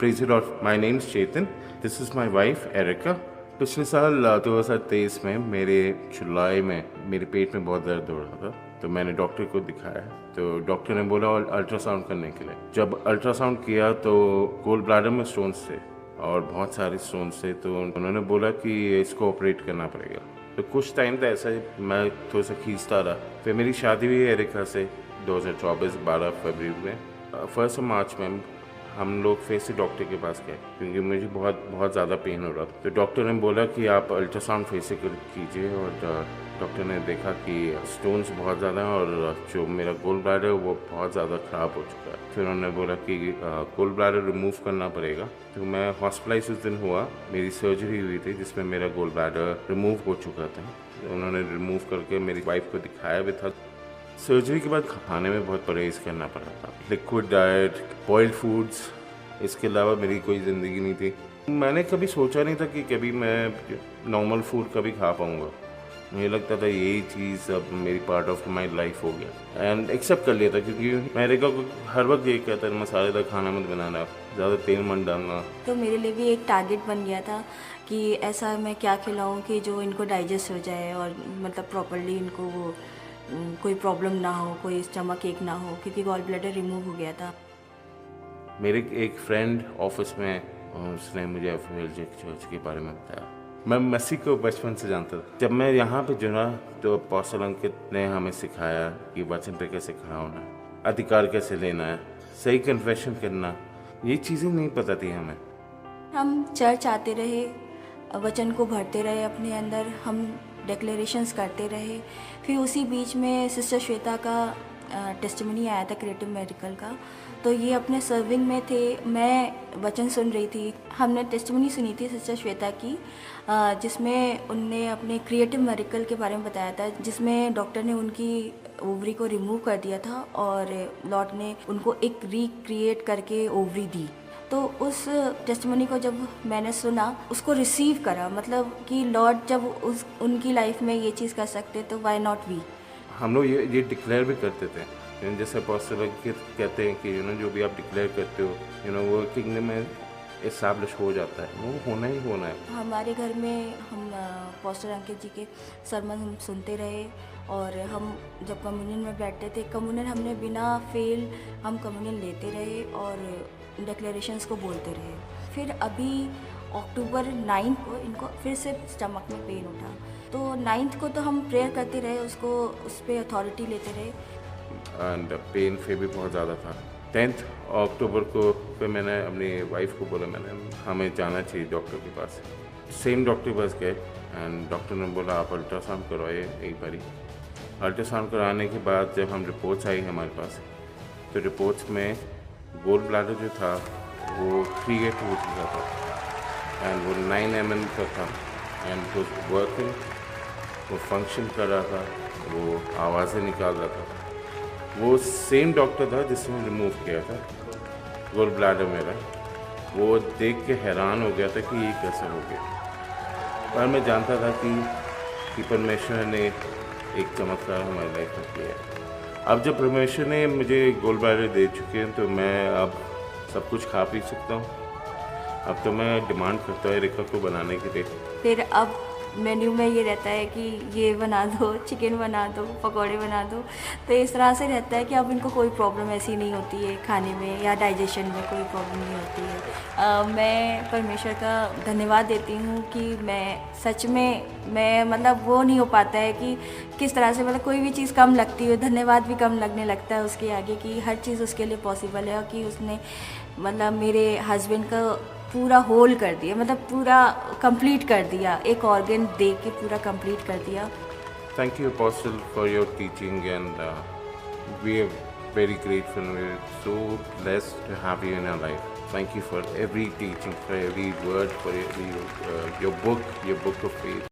Praise the Lord. My name is Chetan. This is my wife Erica. पिछले साल 2023 में मेरे जुलाई में मेरे पेट में बहुत दर्द हो रहा था, तो मैंने डॉक्टर को दिखाया। तो डॉक्टर ने बोला अल्ट्रासाउंड करने के लिए। जब अल्ट्रासाउंड किया तो गोल ब्लैडर में स्टोन्स थे और बहुत सारे स्टोन्स थे, तो उन्होंने बोला कि इसको ऑपरेट करना पड़ेगा। तो कुछ टाइम था ऐसा मैं थोड़ा सा खींचता रहा। फिर मेरी शादी हुई एरिका से 2024 12 फरवरी में। 1 मार्च में हम लोग फिर से डॉक्टर के पास गए क्योंकि मुझे बहुत ज़्यादा पेन हो रहा था। तो डॉक्टर ने बोला कि आप अल्ट्रासाउंड फिर से कीजिए, और डॉक्टर ने देखा कि स्टोन्स बहुत ज़्यादा हैं और जो मेरा गोल ब्लैडर है वो बहुत ज़्यादा ख़राब हो चुका है। फिर उन्होंने बोला कि गोल ब्लैडर रिमूव करना पड़ेगा। तो मैं हॉस्पिटलाइज उस दिन हुआ, मेरी सर्जरी हुई थी जिसमें मेरा गोल ब्लैडर रिमूव हो चुका था। तो उन्होंने रिमूव करके मेरी वाइफ को दिखाया भी था। सर्जरी के बाद खाने में बहुत परहेज़ करना पड़ा था, लिक्विड डाइट, बॉइल्ड फूड्स, इसके अलावा मेरी कोई ज़िंदगी नहीं थी। मैंने कभी सोचा नहीं था कि कभी मैं नॉर्मल फूड कभी खा पाऊँगा। मुझे लगता था यही चीज़ अब मेरी पार्ट ऑफ माई लाइफ हो गया, एंड एक्सेप्ट कर लिया था क्योंकि मेरे को हर वक्त ये कहता है मसालेदार खाना मत बनाना, ज़्यादा तेल मत डालना। तो मेरे लिए भी एक टारगेट बन गया था कि ऐसा मैं क्या खिलाऊं कि जो इनको डाइजेस्ट हो जाए और मतलब प्रॉपरली इनको वो कोई प्रॉब्लम ना हो, कोई स्टमक एक ना हो, क्योंकि गॉल ब्लैडर रिमूव हो गया था। मेरे एक फ्रेंड ऑफिस में, उसने मुझे एफएल चर्च के बारे में बताया। मैं मसीह को बचपन से जानता था। जब मैं यहाँ पे जुड़ा तो अपोस्टल अंकित ने हमें सिखाया कि वचन पे कैसे खड़ा होना है, अधिकार कैसे लेना है, सही कन्फेशन करना, ये चीज़ें नहीं पता थी हमें। हम चर्च आते रहे, वचन को भरते रहे अपने अंदर, हम डिक्लेरेशंस करते रहे। फिर उसी बीच में सिस्टर श्वेता का टेस्टिमनी आया था क्रिएटिव मेडिकल का, तो ये अपने सर्विंग में थे, मैं वचन सुन रही थी। हमने टेस्टिमनी सुनी थी सिस्टर श्वेता की, जिसमें उनने अपने क्रिएटिव मेडिकल के बारे में बताया था, जिसमें डॉक्टर ने उनकी ओवरी को रिमूव कर दिया था और लॉर्ड ने उनको एक रिक्रिएट करके ओवरी दी। तो उस टेस्टिमनी को जब मैंने सुना, उसको रिसीव करा, मतलब कि लॉर्ड जब उनकी लाइफ में ये चीज़ कर सकते तो वाई नॉट वी। हम लोग ये डिक्लेयर भी करते थे, जैसे अपोस्टल कहते हैं कि जो भी आप डिक्लेयर करते हो वो किंगडम में एस्टैब्लिश हो जाता है, वो होना ही होना है। हमारे घर में हम अपोस्टल अंकित जी के सरमन हम सुनते रहे, और हम जब कम्युनियन में बैठते थे, कम्युनियन हमने बिना फेल हम कम्युनियन लेते रहे और डिक्लेरेशंस को बोलते रहे। फिर अभी अक्टूबर 9 को इनको फिर से स्टमक में पेन उठा, तो 9 को तो हम प्रेयर करते रहे, उसको उस पर अथॉरिटी लेते रहे, एंड पेन फिर भी बहुत ज़्यादा था। 10 अक्टूबर को फिर मैंने अपनी वाइफ को बोला हमें जाना चाहिए डॉक्टर के पास। सेम डॉक्टर के पास गए एंड डॉक्टर ने बोला आप अल्ट्रासाउंड करवाइए एक बारी। अल्ट्रासाउंड कराने के बाद जब हम रिपोर्ट्स आई हमारे पास, तो रिपोर्ट्स में गोल ब्लैडर जो था वो 3/8 हो चुका था एंड वो 9 mm का था एंड वो वर्किंग, वो फंक्शन कर रहा था, वो आवाज़ें निकाल रहा था। वो सेम डॉक्टर था जिसने रिमूव किया था गोल ब्लैडर मेरा। वो देख के हैरान हो गया था कि ये कैसे हो गया, पर मैं जानता था कि परमेश्वर ने एक चमत्कार हमारी लाइफ में किया है। अब जब परमेश्वर ने मुझे गोल ब्लैडर दे चुके हैं तो मैं अब सब कुछ खा पी सकता हूँ। अब तो मैं डिमांड करता हूँ एरिका को बनाने के लिए। फिर अब मेन्यू में ये रहता है कि ये बना दो, चिकन बना दो, पकौड़े बना दो, तो इस तरह से रहता है कि अब इनको कोई प्रॉब्लम ऐसी नहीं होती है खाने में या डाइजेशन में, कोई प्रॉब्लम नहीं होती है। मैं परमेश्वर का धन्यवाद देती हूँ कि मैं सच में मतलब वो नहीं हो पाता है कि किस तरह से, मतलब कोई भी चीज़ कम लगती है, धन्यवाद भी कम लगने लगता है उसके आगे, कि हर चीज़ उसके लिए पॉसिबल है, और कि उसने मतलब मेरे हस्बैंड का पूरा होल कर दिया, मतलब पूरा कंप्लीट कर दिया, एक ऑर्गन दे के पूरा कंप्लीट कर दिया। Thank you, Apostle, for your teaching, and we are very grateful. We're so blessed to have you in our life. Thank you for every teaching, for every word, for every, your book of faith.